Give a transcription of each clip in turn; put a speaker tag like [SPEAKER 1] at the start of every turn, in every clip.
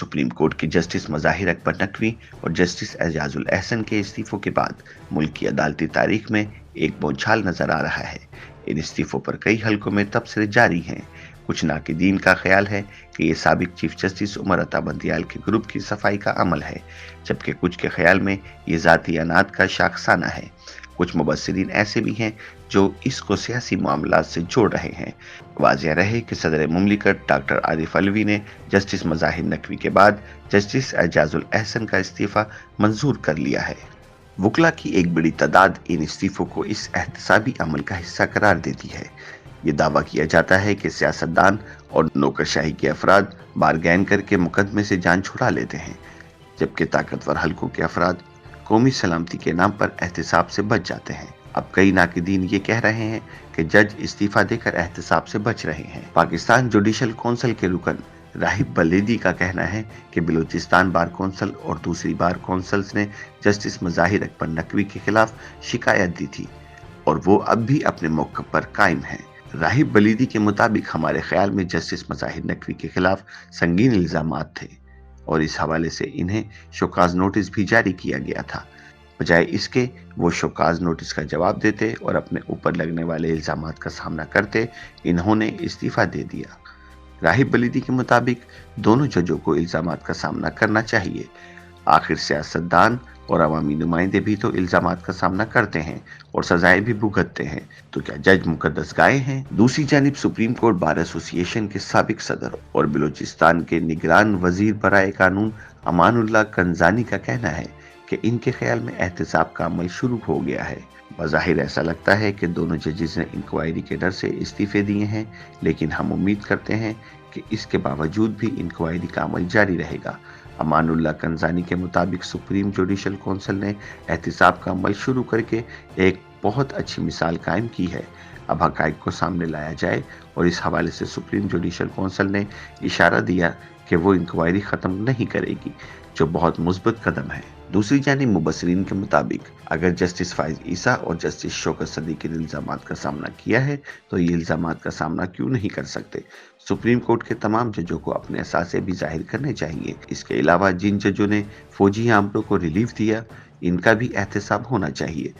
[SPEAKER 1] Supreme court के justice Mazahir Akbar Naqvi और justice Ejazul Ehsan के इस्तीफों के बाद मुल्क की अदालती तारीख में एक बौछार नजर आ रहा है। इन इस्तीफों पर कई हलकों में तबसरे जारी हैं। कुछ नाकिदीन का ख्याल है कि ये साबिक चीफ जस्टिस उमर अता बंदियाल के ग्रुप की सफाई का अमल है, जबकि कुछ के ख्याल में ये ज़ाती अनाद का शाखसाना है। कुछ मुबस्सिरीन ऐसे भी हैं जो इसको सियासी मामलात से जोड़ रहे हैं। वाज़ेह रहे कि सदर मुमलिकत डॉक्टर आरिफ अलवी ने जस्टिस मज़ाहिर नकवी के बाद जस्टिस एजाजुल एहसन का इस्तीफ़ा मंजूर कर लिया है। वकला की एक बड़ी तादाद इन इस्तीफ़ों को इस एहतसाबी अमल का हिस्सा करार देती है। ये दावा किया जाता है कि सियासतदान और नौकरशाही के अफराद बारगैन करके मुकदमे से जान छुड़ा लेते हैं, जबकि ताकतवर हलकों के अफराद कौमी सलामती के नाम पर एहतसाब से बच जाते हैं। अब कई नाकिदीन ये कह रहे हैं कि जज इस्तीफा देकर एहतसाब से बच रहे हैं। पाकिस्तान जुडिशल कौंसिल के रुकन राहिब बलेदी का कहना है कि बलूचिस्तान बार कौंसिल और दूसरी बार कौंसिल्स ने जस्टिस मज़ाहिर अकबर नकवी के खिलाफ शिकायत दी थी और वो अब भी अपने मौक़िफ़ पर कायम हैं। राहिब बलेदी के मुताबिक हमारे ख्याल में जस्टिस मज़ाहिर नकवी के खिलाफ संगीन इल्ज़ामात थे और इस हवाले से इन्हें शोकाज नोटिस भी जारी किया गया था। बजाय इसके वो शोकाज नोटिस का जवाब देते और अपने ऊपर लगने वाले इल्ज़ामात का सामना करते, इन्होंने इस्तीफ़ा दे दिया। राहिब बलीदी के मुताबिक दोनों जजों को इल्ज़ामात का सामना करना चाहिए। आखिर सियासतदान और अवामी नुमाइंदे भी तो इल्ज़ामात का सामना करते हैं और सजाएं भी भुगतते हैं, तो क्या जज मुकद्दस गाय हैं? दूसरी जानिब सुप्रीम कोर्ट बार एसोसिएशन के साबिक सदर और बलूचिस्तान के निगरान वजीर बराए कानून अमानुल्लाह कंजानी का कहना है कि इनके ख्याल में एहतसाब का अमल शुरू हो गया है। बज़ाहिर ऐसा लगता है कि दोनों जजेस ने इंक्वायरी के डर से इस्तीफे दिए हैं, लेकिन हम उम्मीद करते हैं कि इसके बावजूद भी इंक्वायरी का अमल जारी रहेगा। अमानुल्लाह कंजानी के मुताबिक सुप्रीम जुडिशल कौंसिल ने एहतसाब का अमल शुरू करके एक बहुत अच्छी मिसाल कायम की है। अब हक़ाइक़ को सामने लाया जाए और इस हवाले से सुप्रीम जुडिशल कौंसिल ने इशारा दिया कि वो इंक्वायरी ख़त्म नहीं करेगी, जो बहुत मुस्बत कदम है। दूसरी जानिब मुबस्सिरीन के मुताबिक अगर जस्टिस फाइज ईसा और जस्टिस शौकत सदीक़ ने इल्ज़ामात का सामना किया है तो ये इल्ज़ामात का सामना क्यों नहीं कर सकते? सुप्रीम कोर्ट के तमाम जजों को अपने असासे भी जाहिर करने चाहिए। इसके अलावा जिन जजों ने फौजी आमलों को रिलीफ दिया, इनका भी एहतसाब होना चाहिए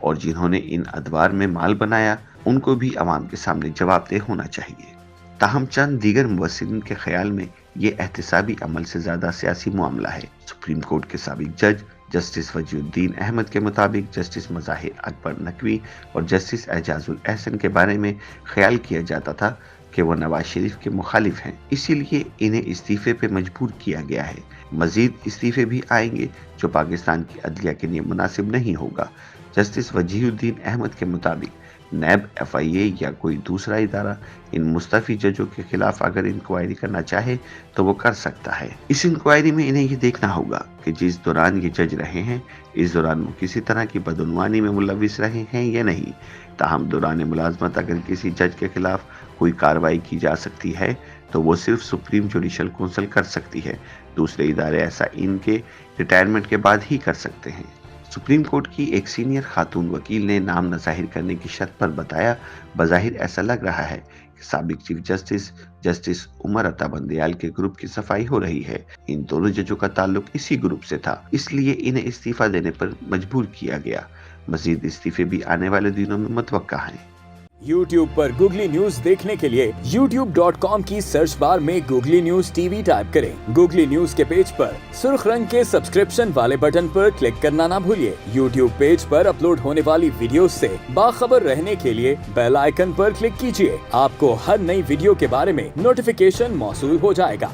[SPEAKER 1] और जिन्होंने इन अदवार में माल बनाया, उनको भी अवाम के सामने जवाबदेह होना चाहिए। ताहम चंद दीगर मुबस्सिरीन के ख्याल में ये एहतसाबी अमल से ज़्यादा सियासी मामला है। सुप्रीम कोर्ट के साबिक जज जस्टिस वजीउद्दीन अहमद के मुताबिक जस्टिस मज़ाहिर अकबर नकवी और जस्टिस एजाजुल एहसन के बारे में ख्याल किया जाता था कि वो नवाज शरीफ के मुखालिफ हैं, इसीलिए इन्हें इस्तीफे पे मजबूर किया गया है। मजीद इस्तीफे भी आएंगे जो पाकिस्तान की अदलिया के लिए मुनासिब नहीं होगा। जस्टिस वजीउद्दीन अहमद के मुताबिक नैब, FIA या कोई दूसरा इदारा इन मुस्तफ़ी जजों के खिलाफ अगर इंक्वायरी करना चाहे तो वो कर सकता है। इस इंक्वायरी में इन्हें ये देखना होगा कि जिस दौरान ये जज रहे हैं, इस दौरान वो किसी तरह की बदउनवानी में मुलविस रहे हैं या नहीं। ताहम दौरान मुलाजमत अगर किसी जज के खिलाफ कोई कार्रवाई की जा सकती है तो वो सिर्फ सुप्रीम जुडिशल कौंसिल कर सकती है। दूसरे इदारे ऐसा इनके रिटायरमेंट के बाद ही कर सकते हैं। सुप्रीम कोर्ट की एक सीनियर खातून वकील ने नाम न जाहिर करने की शर्त पर बताया, बज़ाहिर ऐसा लग रहा है कि साबिक चीफ जस्टिस उमर अता बंदियाल के ग्रुप की सफाई हो रही है। इन दोनों जजों का ताल्लुक इसी ग्रुप से था, इसलिए इन्हें इस्तीफा देने पर मजबूर किया गया। मजीद इस्तीफे भी आने वाले दिनों में मुतवक्का हैं।
[SPEAKER 2] YouTube पर गूगली न्यूज देखने के लिए youtube.com की सर्च बार में गूगली न्यूज TV टाइप करें। गूगली न्यूज के पेज पर सुर्ख रंग के सब्सक्रिप्शन वाले बटन पर क्लिक करना ना भूलिए। YouTube पेज पर अपलोड होने वाली वीडियोस से बाखबर रहने के लिए बेल आइकन पर क्लिक कीजिए। आपको हर नई वीडियो के बारे में नोटिफिकेशन मौसूल हो जाएगा।